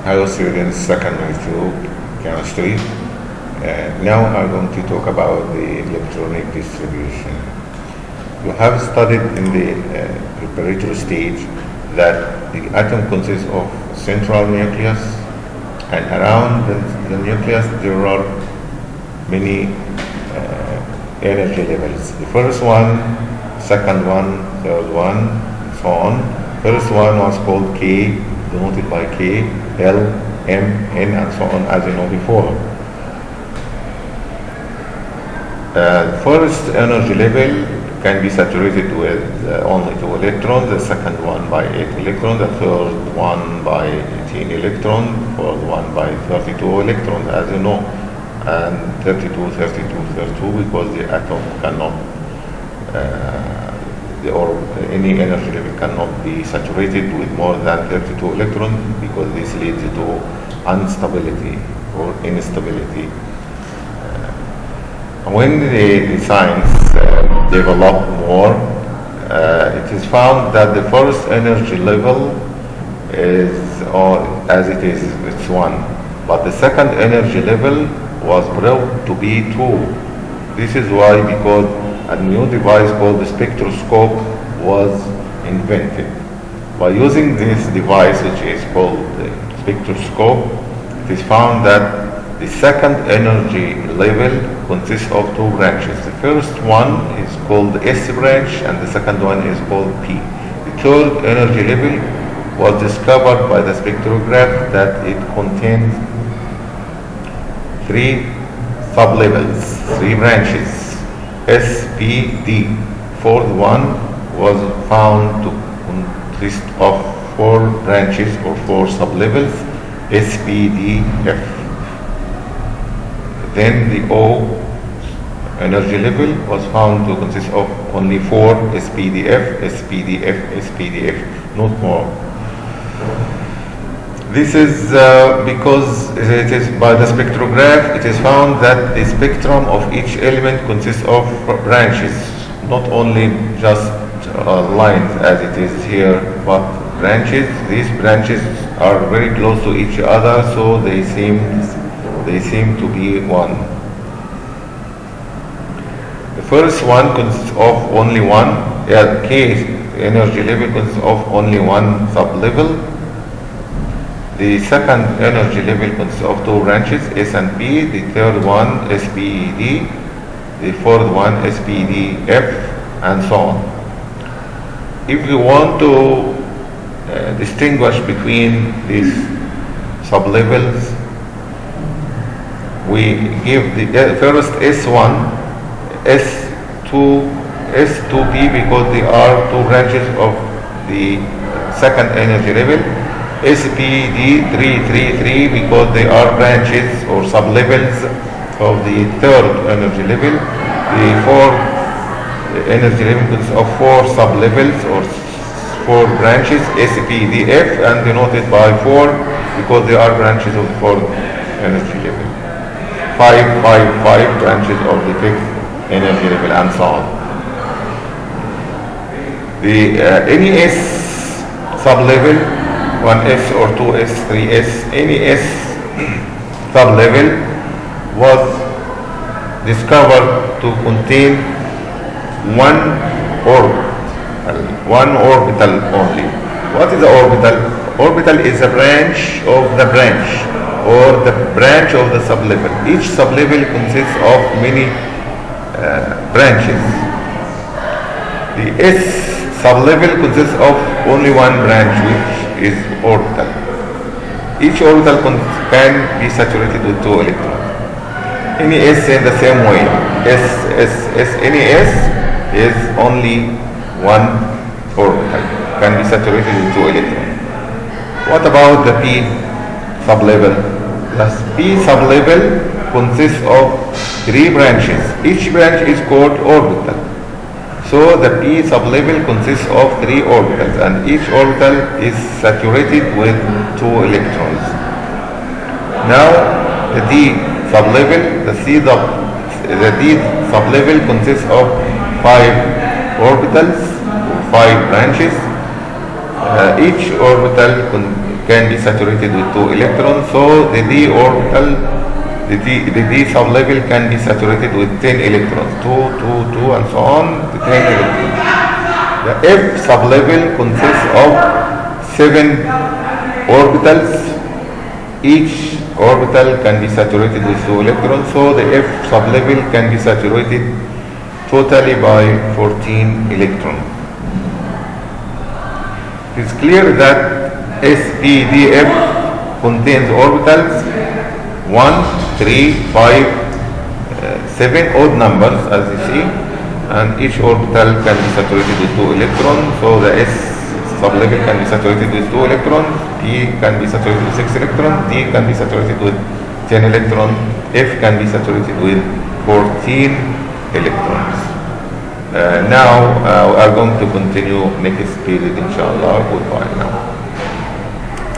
Hello students, secondary through chemistry. Now I'm going to talk about the electronic distribution. You have studied in the preparatory stage that the atom consists of central nucleus, and around the nucleus there are many energy levels. The first one, second one, third one, and so on. First one was called K, denoted by K, L, M, N, and so on, as you know before. First energy level can be saturated with only 2 electrons, the second one by 8 electrons, the third one by 18 electrons, fourth one by 32 electrons, as you know, and 32, 32 because the atom cannot or any energy level cannot be saturated with more than 32 electrons because this leads to instability or instability. When the science developed more, it is found that the first energy level is, as it is, it's 1. But the second energy level was brought to be 2. This is why, because a new device called the spectroscope was invented. By using this device, which is called the spectroscope, it is found that the second energy level consists of 2 branches. The first one is called the S branch and the second one is called P. The third energy level was discovered by the spectrograph that it contains 3 sublevels, 3 branches. S, P, D. Fourth one was found to consist of 4 branches or 4 sublevels, S, P, D, F. Then the O energy level was found to consist of only 4 SPDF, SPDF, SPDF, not more. This is because it is by the spectrograph, it is found that the spectrum of each element consists of branches, not only just lines as it is here, but branches. These branches are very close to each other, so they seem to be one. The first one consists of only one, K energy level consists of only one sublevel. The second energy level consists of 2 branches, S and P. The third one, SPED. The fourth one, SPDF, and so on. If you want to distinguish between these sublevels, we give the first S1, S2, S2P because they are 2 branches of the second energy level. SPD333 because they are branches or sublevels of the third energy level. The fourth energy level consists of 4 sublevels or 4 branches, SPDF, and denoted by 4 because they are branches of the fourth energy level. 5 branches of the fifth energy level, and so on. The any S sublevel, 1S or 2S, 3S, any S sublevel was discovered to contain one orbital only. What is the orbital? Orbital is a branch of the branch or the branch of the sublevel. Each sublevel consists of many branches. The S sublevel consists of only one branch, which is orbital. Each orbital can be saturated with 2 electrons. Any S in the same way. Any S is only one orbital, can be saturated with 2 electrons. What about the P sublevel? The P sublevel consists of 3 branches. Each branch is called orbital. So the P sublevel consists of 3 orbitals, and each orbital is saturated with 2 electrons. Now the D sublevel, the D sublevel consists of 5 orbitals, 5 branches. Each orbital can be saturated with 2 electrons, so the d orbital, the d sublevel can be saturated with 10 electrons, 2, 2, 2, and so on, to 10 electrons. The F sublevel consists of 7 orbitals. Each orbital can be saturated with 2 electrons, so the F sublevel can be saturated totally by 14 electrons. It is clear that SPDF contains orbitals 1, 3, 5, 7 odd numbers, as you see, and each orbital can be saturated with 2 electrons, so the S sublevel can be saturated with 2 electrons, P can be saturated with 6 electrons, D can be saturated with 10 electrons, F can be saturated with 14 electrons. Now we are going to continue next period, inshallah. Goodbye now.